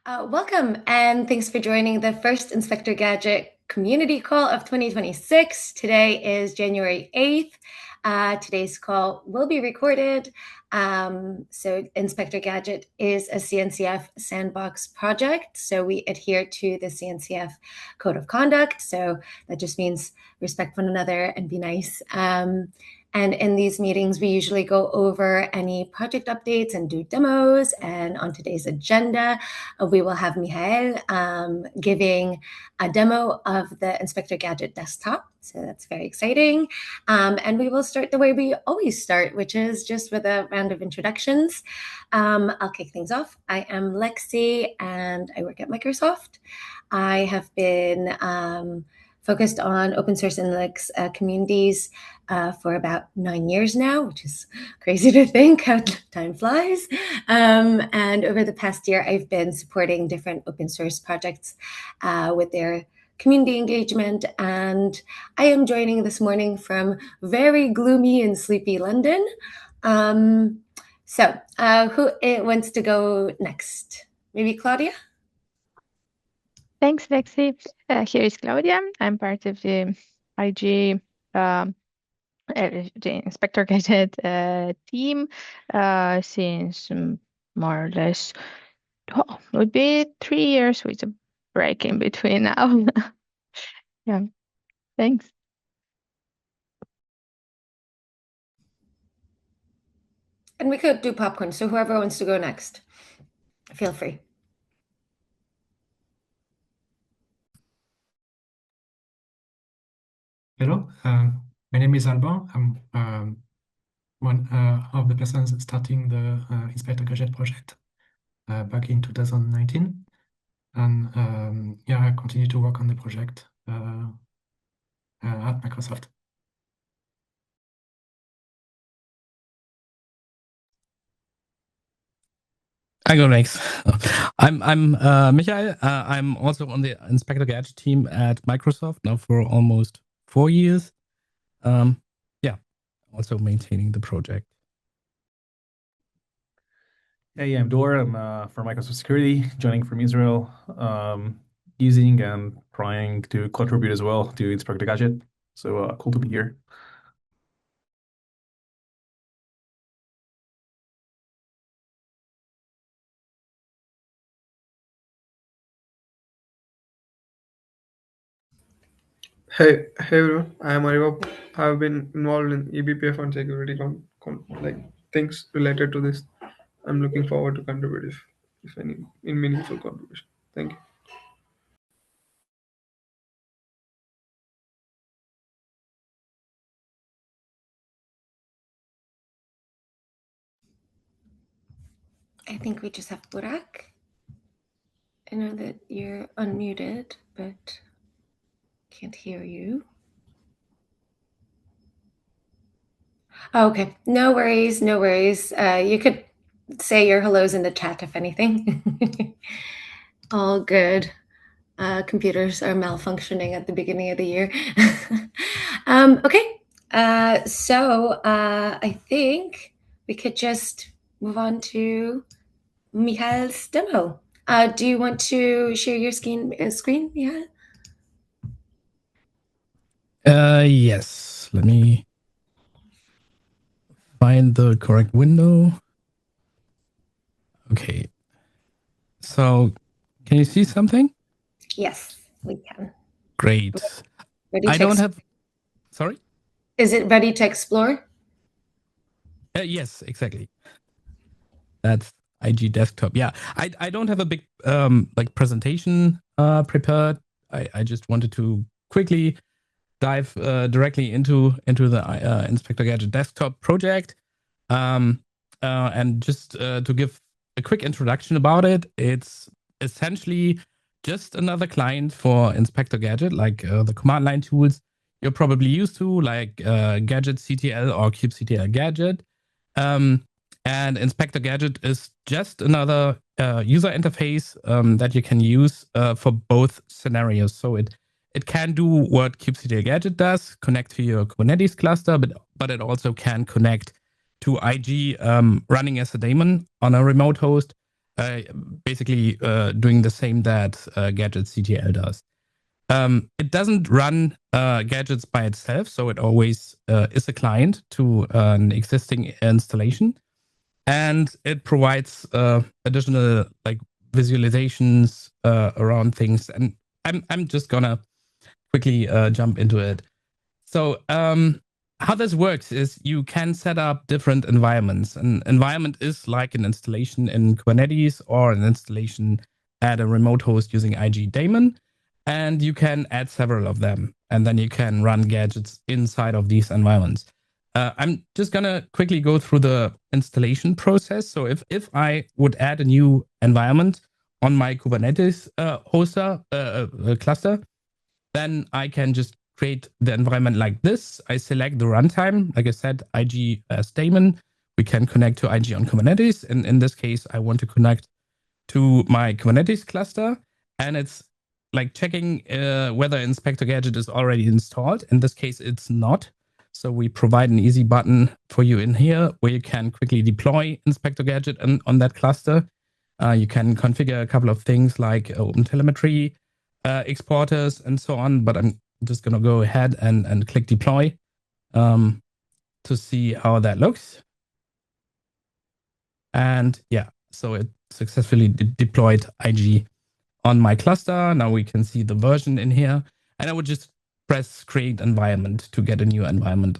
Welcome, and thanks for joining the first Inspector Gadget community call of 2026. Today is January 8th. Today's call will be recorded. So Inspector Gadget is a CNCF sandbox project. So we adhere to the CNCF code of conduct. So that just means respect one another and be nice. And in these meetings, we usually go over any project updates and do demos. And on today's agenda, we will have Michael giving a demo of the Inspector Gadget desktop. So that's very exciting. And we will start the way we always start, which is just with a round of introductions. I'll kick things off. I am Lexi and I work at Microsoft. I have been focused on open source and Linux communities for about 9 years now, which is crazy to think how time flies. And over the past year, I've been supporting different open source projects with their community engagement. And I am joining this morning from very gloomy and sleepy London. So who wants to go next? Maybe Claudia? Thanks, Lexi. Here is Claudia. I'm part of the IG, the Inspector Gadget team since more or less, would be 3 years with a break in between now. Yeah, thanks. And we could do popcorn, so whoever wants to go next, feel free. Hello, my name is Alban. I'm one of the persons starting the Inspector Gadget project back in 2019. And yeah, I continue to work on the project at Microsoft. I go next. I'm Michael. I'm also on the Inspector Gadget team at Microsoft now for almost 4 years. Yeah, also maintaining the project. Hey, I'm Dor. I'm from Microsoft Security, joining from Israel, using and trying to contribute as well to Inspector Gadget. So cool to be here. Hey everyone, I am Ariva. I've been involved in eBPF and security things related to this. I'm looking forward to contribute if any in meaningful contribution. Thank you. I think we just have Burak. I know that you're unmuted, but can't hear you. Oh, okay, no worries, no worries. You could say your hellos in the chat if anything. All good. Computers are malfunctioning at the beginning of the year. Okay, so I think we could just move on to Michael's demo. Do you want to share your screen, Michael? Yes, let me find the correct window. Okay, so can you see something? Yes, we can. Great. I don't have, sorry? Is it ready to explore? Yes, exactly. That's IG desktop. Yeah, I don't have a big like presentation prepared. I just wanted to quickly dive directly into the Inspector Gadget desktop project, and just to give a quick introduction about it. It's essentially just another client for Inspector Gadget, like the command line tools you're probably used to, like Gadget CTL or kubectl Gadget. And Inspector Gadget is just another user interface that you can use for both scenarios. So it can do what kubectl Gadget does, connect to your Kubernetes cluster, but it also can connect to IG running as a daemon on a remote host. basically doing the same that Gadget CTL does. It doesn't run Gadgets by itself, so it always is a client to an existing installation, and it provides additional like visualizations around things. And I'm just gonna quickly jump into it. So how this works is you can set up different environments. An environment is like an installation in Kubernetes or an installation at a remote host using IG daemon. And you can add several of them. And then you can run gadgets inside of these environments. I'm just going to quickly go through the installation process. So if I would add a new environment on my Kubernetes cluster, then I can just create the environment like this. I select the runtime. Like I said, IG as daemon. We can connect to IG on Kubernetes. And in this case, I want to connect to my Kubernetes cluster. And it's like checking whether Inspektor Gadget is already installed. In this case, it's not. So we provide an easy button for you in here where you can quickly deploy Inspektor Gadget on that cluster. You can configure a couple of things like OpenTelemetry, exporters, and so on. But I'm just going to go ahead and click deploy to see how that looks. And yeah, so it successfully deployed IG on my cluster. Now we can see the version in here. And I would just press create environment to get a new environment.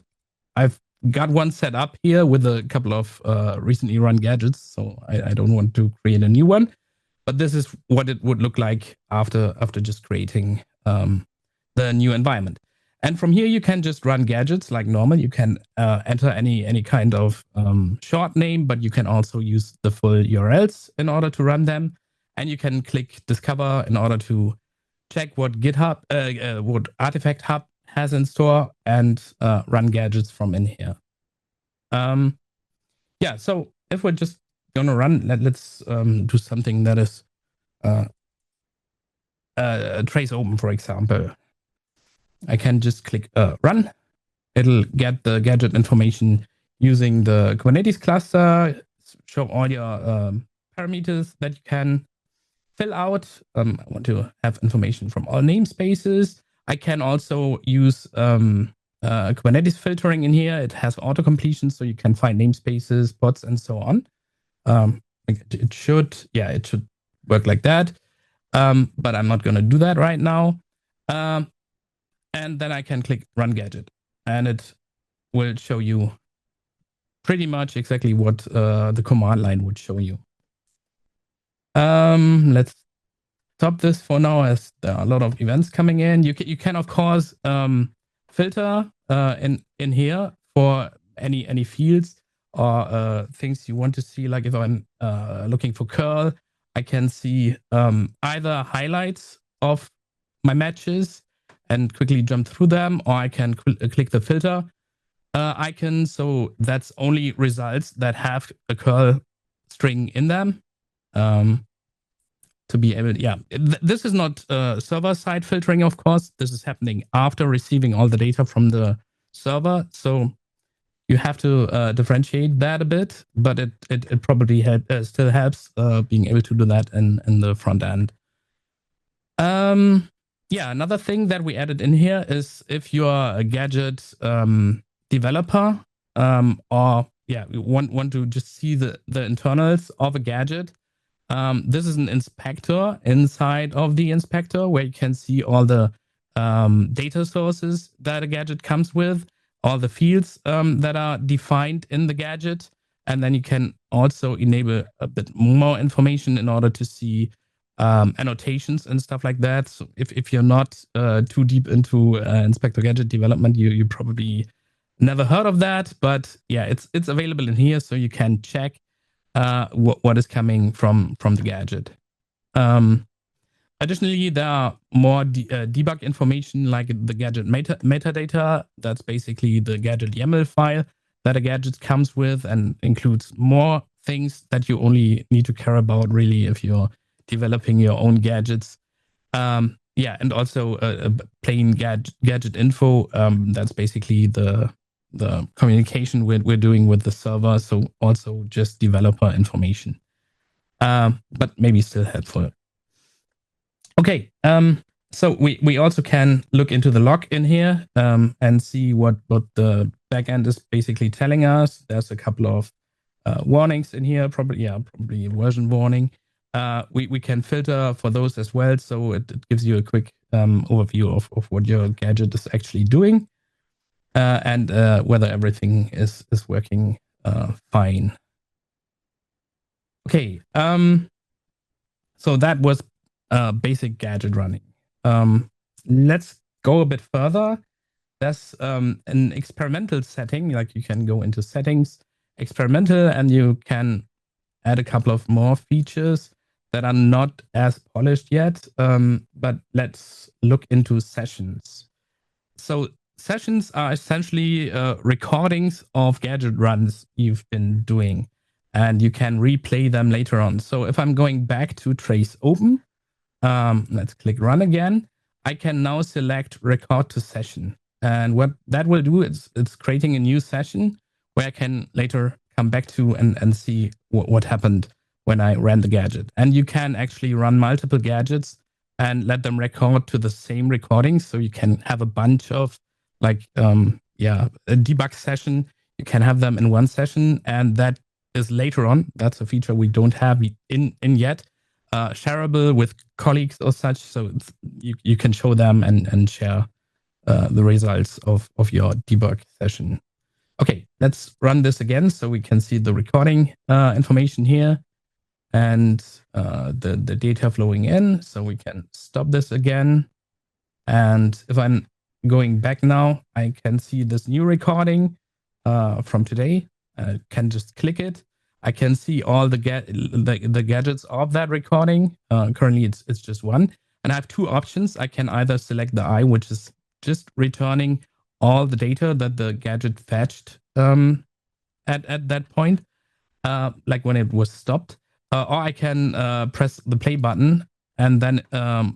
I've got one set up here with a couple of recently run gadgets, so I don't want to create a new one. But this is what it would look like after just creating the new environment. And from here, you can just run gadgets like normal. You can enter any kind of short name, but you can also use the full URLs in order to run them. And you can click Discover in order to check what GitHub, what Artifact Hub has in store, and run gadgets from in here. Yeah, so if we're just gonna run, let's do something that is trace open, for example. I can just click run. It'll get the gadget information using the Kubernetes cluster, show all your parameters that you can fill out. I want to have information from all namespaces. I can also use Kubernetes filtering in here. It has auto completion, so you can find namespaces, bots, and so on. It should work like that. But I'm not going to do that right now. And then I can click run gadget, and it will show you pretty much exactly what the command line would show you. Let's stop this for now, as there are a lot of events coming in. You can of course filter in here for any fields or things you want to see. Like if I'm looking for curl, I can see either highlights of my matches and quickly jump through them, or I can click the filter icon. So that's only results that have a curl string in them. To be able, this is not server-side filtering, of course. This is happening after receiving all the data from the server. So you have to differentiate that a bit, but it probably still helps being able to do that in the front end. Another thing that we added in here is if you are a gadget developer or you want to just see the internals of a gadget, this is an inspector inside of the inspector where you can see all the data sources that a gadget comes with, all the fields that are defined in the gadget. And then you can also enable a bit more information in order to see annotations and stuff like that. So if you're not too deep into Inspektor Gadget development, you probably never heard of that. But yeah, it's available in here, so you can check what is coming from the gadget. Additionally, there are more debug information like the gadget metadata. That's basically the gadget YAML file that a gadget comes with and includes more things that you only need to care about really if you're developing your own gadgets. And also a plain gadget info. That's basically the communication we're doing with the server. So also just developer information. but maybe still helpful. Okay, so we also can look into the log in here and see what the backend is basically telling us. There's a couple of warnings in here, probably a version warning. We can filter for those as well, so it gives you a quick overview of what your gadget is actually doing and whether everything is working fine. Okay, so that was basic gadget running. Let's go a bit further. There's an experimental setting, like you can go into settings, experimental, and you can add a couple of more features that are not as polished yet. But let's look into sessions. So sessions are essentially recordings of gadget runs you've been doing, and you can replay them later on. So if I'm going back to trace open, let's click run again. I can now select record to session. And what that will do is it's creating a new session where I can later come back to and see what happened when I ran the gadget. And you can actually run multiple gadgets and let them record to the same recording. So you can have a bunch of like, a debug session. You can have them in one session, and that is later on. That's a feature we don't have in yet. Shareable with colleagues or such, so you can show them and share the results of your debug session. Okay, let's run this again so we can see the recording information here and the data flowing in. So we can stop this again. And if I'm going back now, I can see this new recording from today. I can just click it. I can see all the gadgets of that recording. Currently, it's just one. And I have two options. I can either select the eye, which is just returning all the data that the gadget fetched at that point, like when it was stopped. Or I can press the play button, and then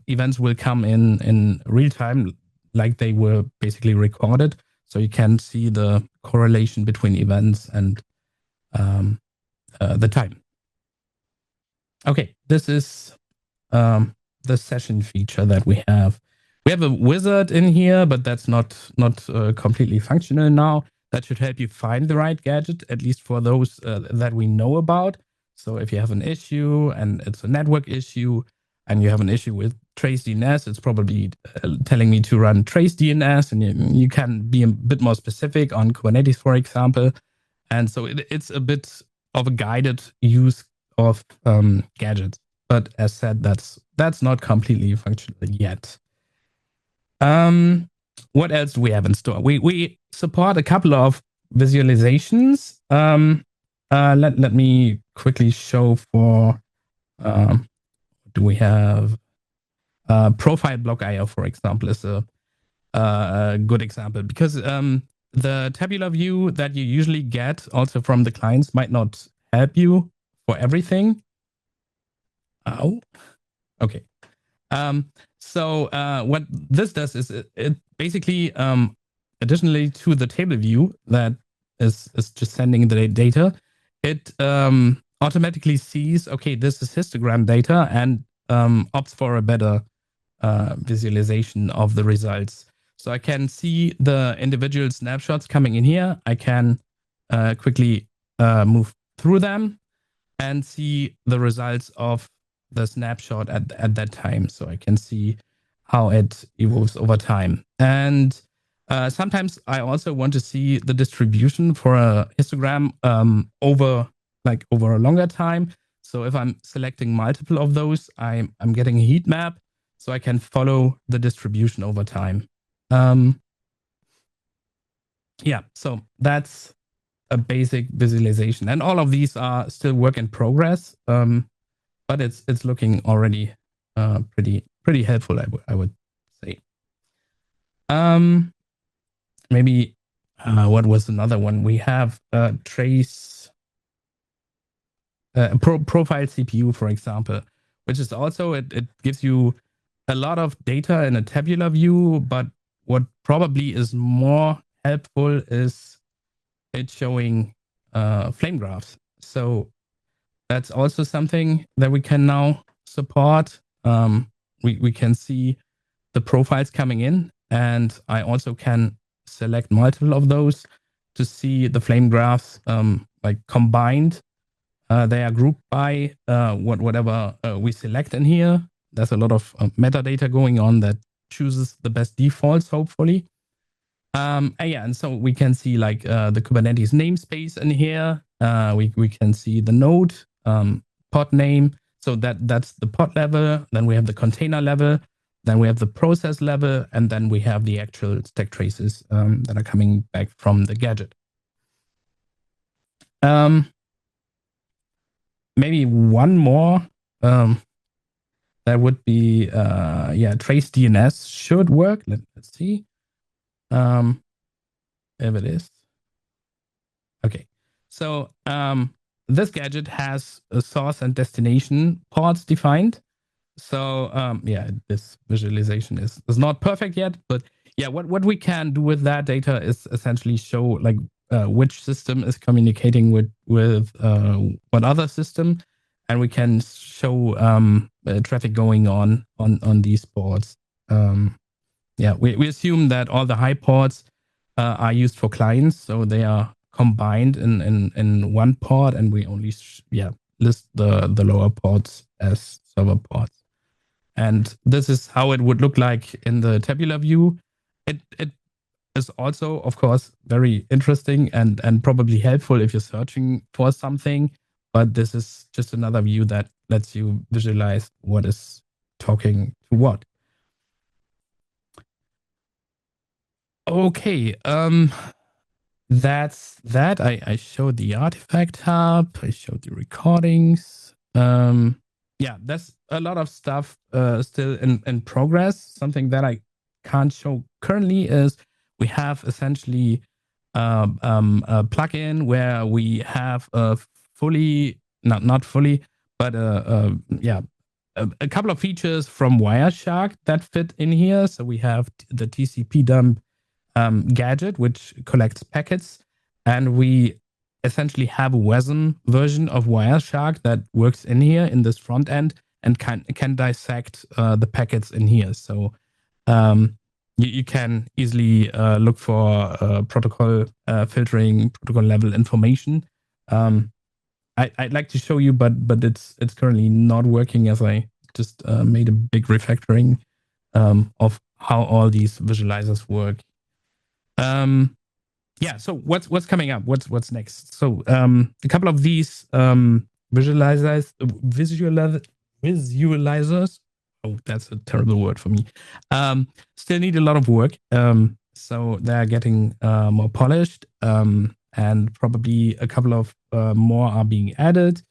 events will come in real time, like they were basically recorded. So you can see the correlation between events and the time. Okay, this is the session feature that we have. We have a wizard in here, but that's not completely functional now. That should help you find the right gadget, at least for those that we know about. So if you have an issue and it's a network issue, and you have an issue with trace DNS, it's probably telling me to run trace DNS, and you can be a bit more specific on Kubernetes, for example. And so it's a bit of a guided use of gadgets. But as said, that's not completely functional yet. What else do we have in store? We support a couple of visualizations. Let me quickly show for do we have profile block IO, for example, is a good example, because the tabular view that you usually get also from the clients might not help you for everything. Oh, okay. So what this does is it basically, additionally to the table view that is just sending the data, it automatically sees, okay, this is histogram data, and opts for a better visualization of the results. So I can see the individual snapshots coming in here. I can quickly move through them and see the results of the snapshot at that time. So I can see how it evolves over time. And sometimes I also want to see the distribution for a histogram over a longer time. So if I'm selecting multiple of those, I'm getting a heat map, so I can follow the distribution over time. Yeah, so that's a basic visualization, and all of these are still work in progress. But it's looking already pretty helpful, I would say. Maybe what was another one? We have trace profile CPU, for example, which is also it gives you a lot of data in a tabular view, but what probably is more helpful is it showing flame graphs. So That's also something that we can now support. We can see the profiles coming in, and I also can select multiple of those to see the flame graphs like combined. They are grouped by whatever we select in here. There's a lot of metadata going on that chooses the best defaults, hopefully. And so we can see like the Kubernetes namespace in here. We can see the node pod name. So that's the pod level. Then we have the container level. Then we have the process level, and then we have the actual stack traces that are coming back from the gadget. Maybe one more. That would be trace DNS should work. Let's see. If it is. Okay. So this gadget has a source and destination ports defined. So this visualization is not perfect yet, but yeah, what we can do with that data is essentially show like which system is communicating with what other system, and we can show traffic going on these ports. We assume that all the high ports are used for clients, so they are combined in one port, and we only list the lower ports as server ports. And this is how it would look like in the tabular view. It is also, of course, very interesting and probably helpful if you're searching for something. But this is just another view that lets you visualize what is talking to what. Okay, that's that. I showed the artifact hub. I showed the recordings. There's a lot of stuff still in progress. Something that I can't show currently is we have essentially a plugin where we have a fully, not fully, but a couple of features from Wireshark that fit in here. So we have the TCP dump gadget, which collects packets, and we essentially have a WASM version of Wireshark that works in here in this front end and can dissect the packets in here. So you can easily look for protocol filtering, protocol level information. I'd like to show you, but it's currently not working, as I just made a big refactoring of how all these visualizers work. So what's coming up? What's next? So a couple of these visualizers. Oh, that's a terrible word for me. Still need a lot of work. So they're getting more polished, and probably a couple of more are being added.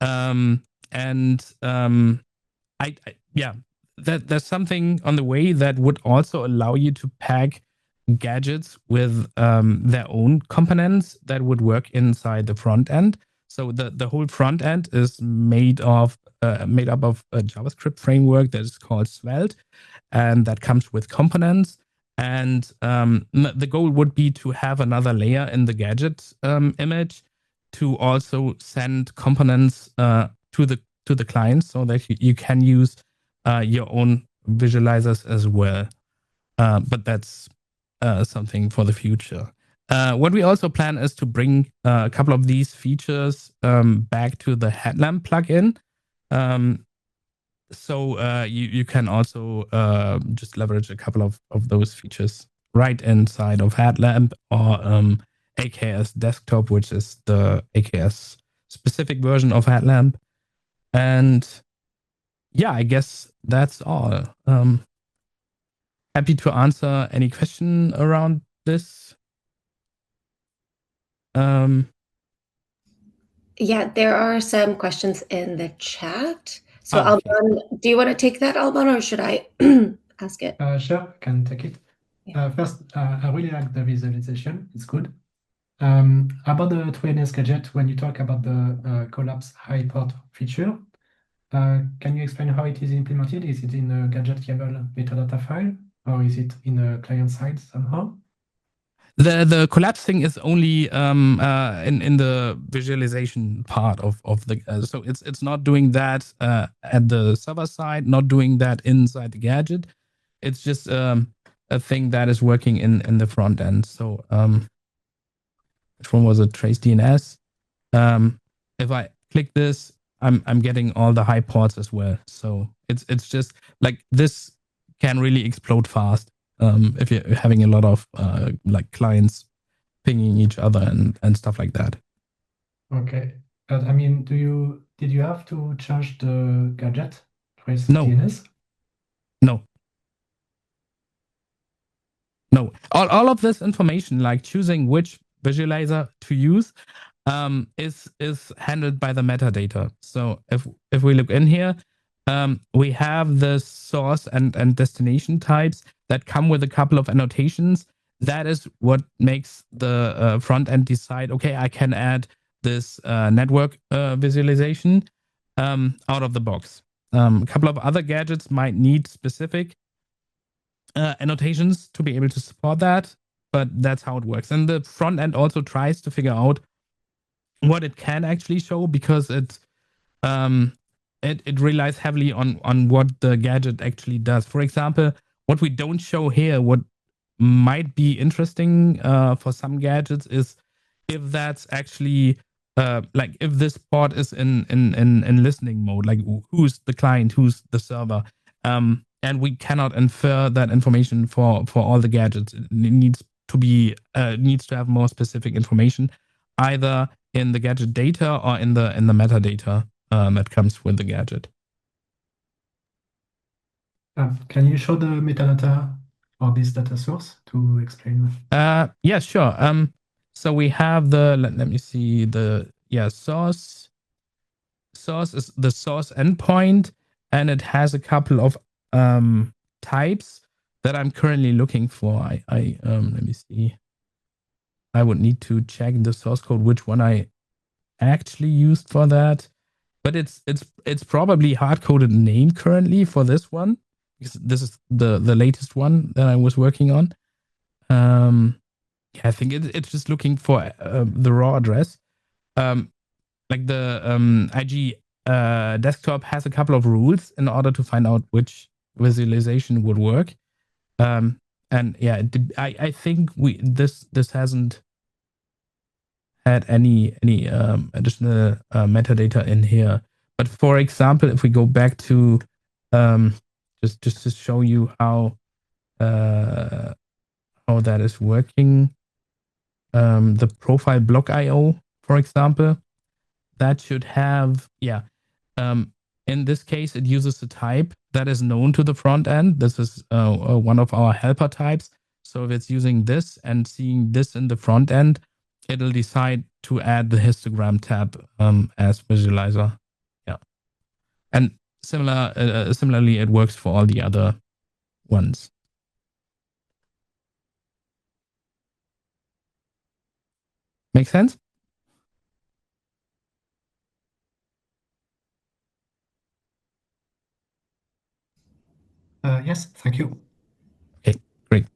There's something on the way that would also allow you to pack gadgets with their own components that would work inside the front end. So the whole front end is made up of a JavaScript framework that is called Svelte, and that comes with components. And the goal would be to have another layer in the gadget image to also send components to the client, so that you can use your own visualizers as well. But that's something for the future. What we also plan is to bring a couple of these features back to the Headlamp plugin. So you can also just leverage a couple of those features right inside of Headlamp or AKS Desktop, which is the AKS specific version of Headlamp. And I guess that's all. Happy to answer any question around this. There are some questions in the chat. So Okay. Alban, do you want to take that, Alban, or should I ask it? Sure, I can take it. Yeah. First, I really like the visualization. It's good. About the 2NS gadget, when you talk about the collapse high port feature, can you explain how it is implemented? Is it in a gadget YAML metadata file, or is it in a client side somehow? The collapsing is only in the visualization part of the so it's not doing that at the server side, not doing that inside the gadget. It's just a thing that is working in the front end. So which one was it? Trace DNS. If I click this, I'm getting all the high ports as well. So it's just like this can really explode fast if you're having a lot of like clients pinging each other and stuff like that. Okay. I mean, did you have to charge the gadget Trace No. DNS? No. No. All of this information, like choosing which visualizer to use, is handled by the metadata. So if we look in here, we have the source and destination types that come with a couple of annotations. That is what makes the front end decide, okay, I can add this network visualization out of the box. A couple of other gadgets might need specific annotations to be able to support that, but that's how it works. And the front end also tries to figure out what it can actually show, because it relies heavily on what the gadget actually does. For example, what we don't show here, what might be interesting for some gadgets, is if that's actually like if this port is in listening mode, like who's the client, who's the server, and we cannot infer that information for all the gadgets. It needs to have more specific information, either in the gadget data or in the metadata that comes with the gadget. Can you show the metadata of this data source to explain? Yeah, sure. So we have the let me see the source. Source is the source endpoint, and it has a couple of types that I'm currently looking for. I let me see. I would need to check the source code which one I actually used for that, but it's probably hard coded name currently for this one, because this is the latest one that I was working on. Yeah, I think it's just looking for the raw address. Like the IG desktop has a couple of rules in order to find out which visualization would work. And yeah, I think this hasn't had any additional metadata in here. But for example, if we go back to just to show you how that is working, the profile block IO, for example, that should have in this case it uses a type that is known to the front end. This is one of our helper types. So if it's using this and seeing this in the front end, it'll decide to add the histogram tab as visualizer. Yeah, and similarly, it works for all the other ones. Make sense? Yes, thank you. Okay, great.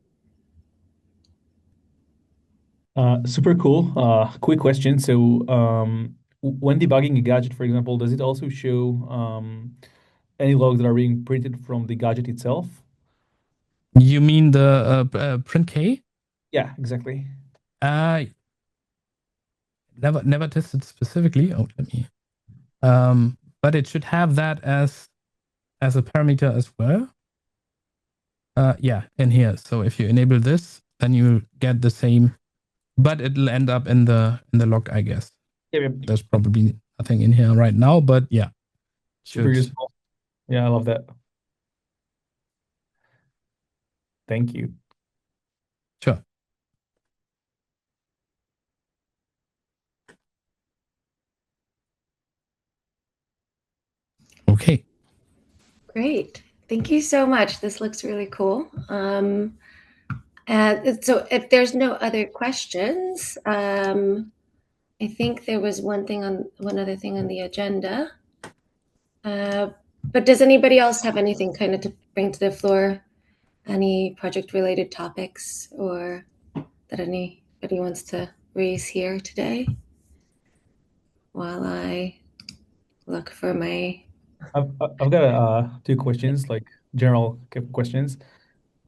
Super cool. Quick question. So, when debugging a gadget, for example, does it also show any logs that are being printed from the gadget itself? You mean the print K? Yeah, exactly. Never tested specifically. Oh, let me. But it should have that as a parameter as well. Yeah, in here. So if you enable this, then you get the same, but it'll end up in the log, I guess. Yeah, There's probably nothing in here right now, but yeah. super useful. Yeah, I love that. Thank you. Sure. Okay. Great. Thank you so much. This looks really cool. So if there's no other questions, I think there was one other thing on the agenda. But does anybody else have anything kind of to bring to the floor? Any project related topics or that anybody wants to raise here today while I look for my... I've got 2 questions, like general questions.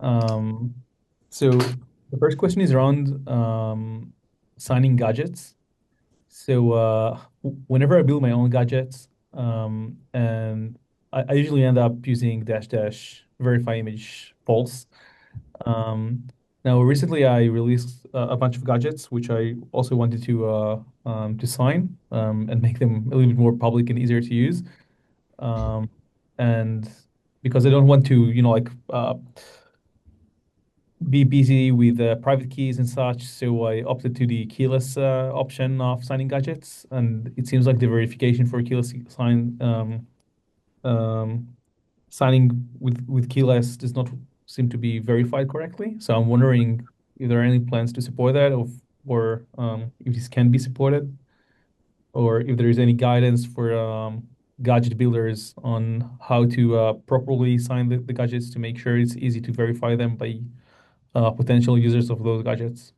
So the first question is around signing gadgets. So whenever I build my own gadgets, and I usually end up using dash dash verify image false. Now recently I released a bunch of gadgets which I also wanted to sign and make them a little bit more public and easier to use. And because I don't want to, be busy with private keys and such, so I opted to the keyless option of signing gadgets, and it seems like the verification for keyless signing with keyless does not seem to be verified correctly. So I'm wondering if there are any plans to support that, or if this can be supported, or if there is any guidance for gadget builders on how to properly sign the gadgets to make sure it's easy to verify them by potential users of those gadgets.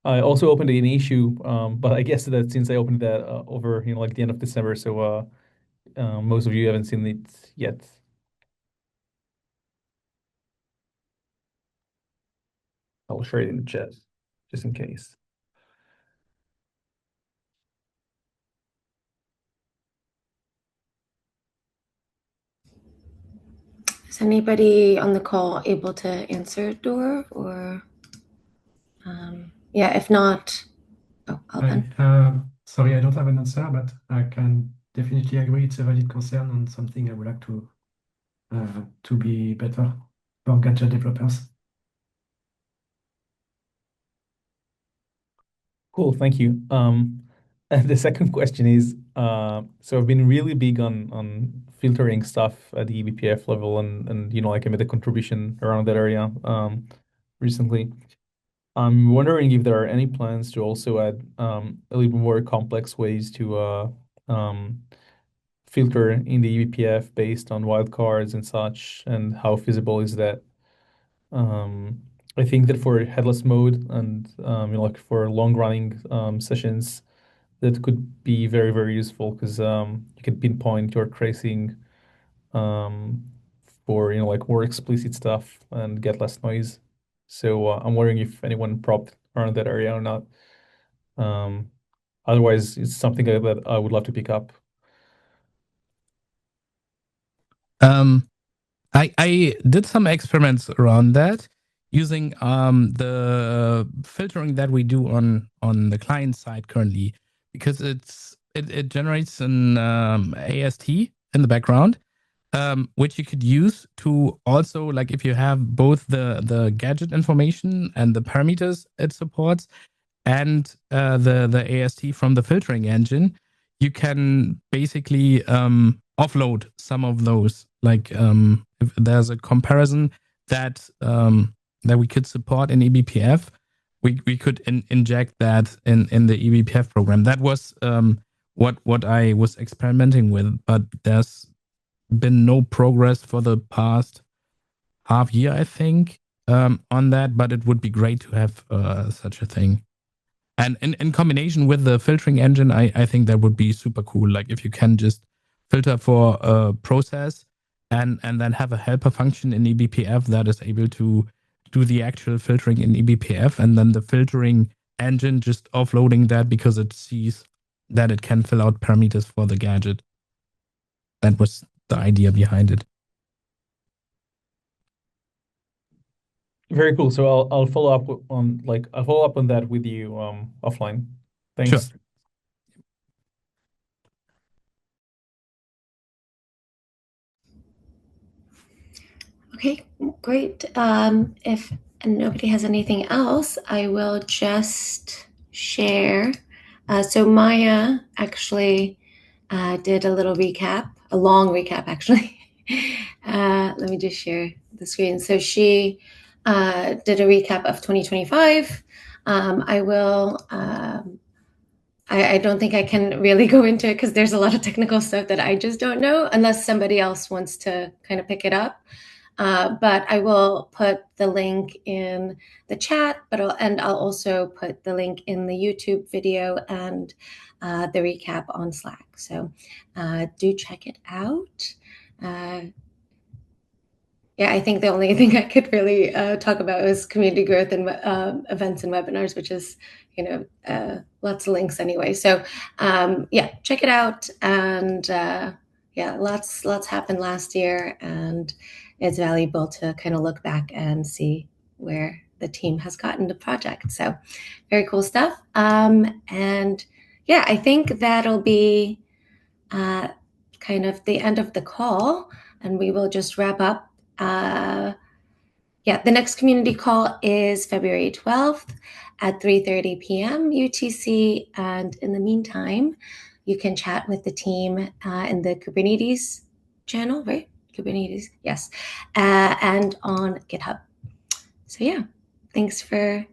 I also opened an issue, but I guess that since I opened that over, like the end of December, so most of you haven't seen it yet. I'll share it in the chat, just in case. Is anybody on the call able to answer, Dor? Or yeah, if not, Alban. Sorry, I don't have an answer, but I can definitely agree it's a valid concern and something I would like to be better for gadget developers. Cool, thank you. And the second question is, so I've been really big on filtering stuff at the eBPF level, and like I made a contribution around that area recently. I'm wondering if there are any plans to also add a little more complex ways to filter in the eBPF based on wildcards and such, and how feasible is that? I think that for headless mode and like for long running sessions, that could be very, very useful because you can pinpoint your tracing for like more explicit stuff and get less noise. So I'm wondering if anyone propped around that area or not. Otherwise, it's something that I would love to pick up. I did some experiments around that using the filtering that we do on the client side currently, because it generates an AST in the background, which you could use to also, like, if you have both the gadget information and the parameters it supports and the AST from the filtering engine, you can basically offload some of those. Like if there's a comparison that that we could support in eBPF, we could inject that in the eBPF program. That was what I was experimenting with, but there's been no progress for the past half year, I think, on that. But it would be great to have such a thing. And in combination with the filtering engine, I think that would be super cool. Like if you can just filter for a process and then have a helper function in eBPF that is able to do the actual filtering in eBPF, and then the filtering engine just offloading that because it sees that it can fill out parameters for the gadget. That was the idea behind it. Very cool. So I'll follow up on that with you offline. Thanks. Sure. Okay, great. If nobody has anything else, I will just share. So Maya actually did a little recap, a long recap actually. Let me just share the screen. So she did a recap of 2025. I will. I don't think I can really go into it because there's a lot of technical stuff that I just don't know, unless somebody else wants to kind of pick it up. But I will put the link in the chat, I'll also put the link in the YouTube video and the recap on Slack. So do check it out. Yeah, I think the only thing I could really talk about is community growth and events and webinars, which is, lots of links anyway. So yeah, check it out. And yeah, lots happened last year, and it's valuable to kind of look back and see where the team has gotten the project. So very cool stuff. And yeah, I think that'll be kind of the end of the call, and we will just wrap up. Yeah, the next community call is February 12th at 3:30 p.m. UTC. And in the meantime, you can chat with the team in the Kubernetes channel, right? Kubernetes, yes, and on GitHub. So yeah, thanks for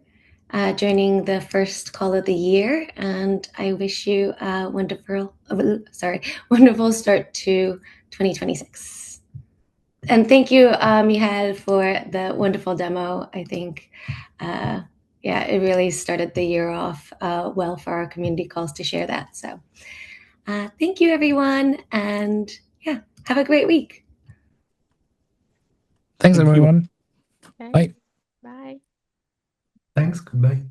joining the first call of the year, and I wish you a wonderful start to 2026. And thank you, Michael, for the wonderful demo. I think, yeah, it really started the year off well for our community calls to share that. So thank you, everyone. And yeah, have a great week. Thanks, Thank you. everyone. Okay. Bye. Bye. Thanks. Goodbye.